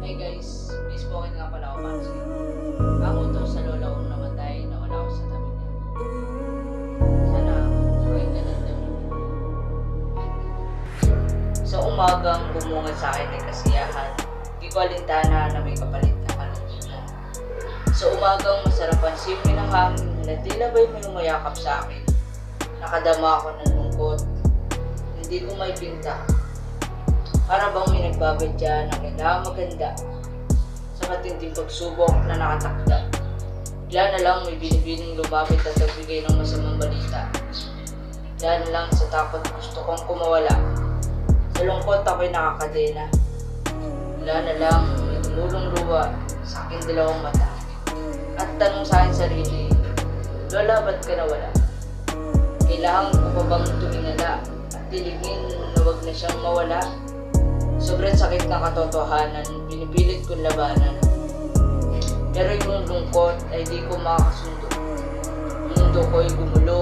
Hi guys, please po nga pala ako para sa inyo. Ako to sa lola kong namatay na wala ako sa tabi niya. Sana okay ka lang daw. Sa umagang bumungad sa akin ay kasiyahan, di ko alintana na may kapalit na kalungkutan. Sa umagang masarap ang simple ng hangin na tila ba'y may umayakap sa akin. Nakadama ako ng lungkot, hindi ko may pinta. Para bang may nagbabadya na kailangan maganda sa matinding pagsubok na nakatakda. Bigla na lang may binibining lumapit at nagbigay ng masamang balita. Bigla na lang sa takot gusto kong kumawala. Sa lungkot ako'y nakakadena. Bigla na lang may tumulong luwa sa aking dalawang mata. At tanong sa akin sarili, Lola, ba't ka nawala? Kailangan ko pa bang tumingala at tiligin na wag na siyang mawala? Sobrang sakit ng katotohanan, pinipilit kong labanan. Pero yung lungkot ay di ko makakasundo. Yung mundo ko'y gumulo.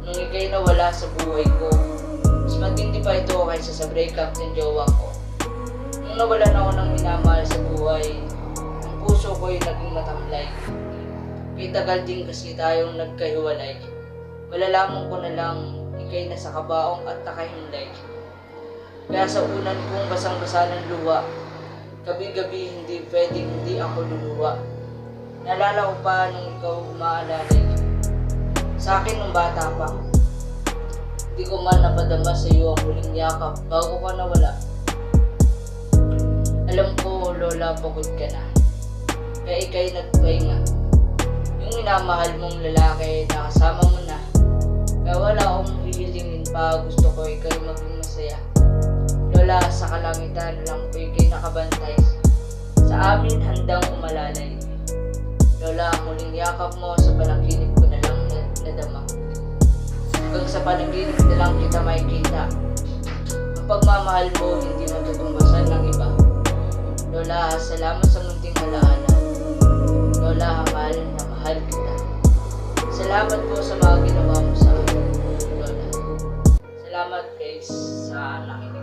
Nung ika'y nawala sa buhay ko, mas matindi pa ito kaysa sa breakup ng jowa ko. Nung nawalan ako ng minamahal sa buhay, ang puso ko'y naging matamlay. Kay tagal din kasi tayong nagkahiwalay. Malalaman ko na lang, ika'y nasa kabaong at nakahimlay. Kaya sa unan kong basang-basa ng luha, gabi-gabi hindi pwedeng hindi ako luluwa. Naalala ko pa nung ikaw umaalalay. Sa akin nung bata pa, di ko man napadama sa iyo ang huling yakap bago ka nawala. Alam ko, Lola, pagod ka na. Kaya ika'y nagpahinga. Yung minamahal mong lalaki, nakasama mo na. Kaya wala akong hihilingin pa, gusto ko ika'y maging masaya. Lola, sa kalangitan lang ko ika'y nakabantay. Sa amin handang umalalay. Lola, muling yakap mo sa panaginip ko na lang nadama. Hanggang sa panaginip na lang kita makikita. Ang pagmamahal mo hindi matutumbasan ng iba. Lola, salamat sa munting alaala. Lola, mahal na mahal kita. Salamat po sa mga ginawa mo sa akin, Lola. Salamat guys sa nakita.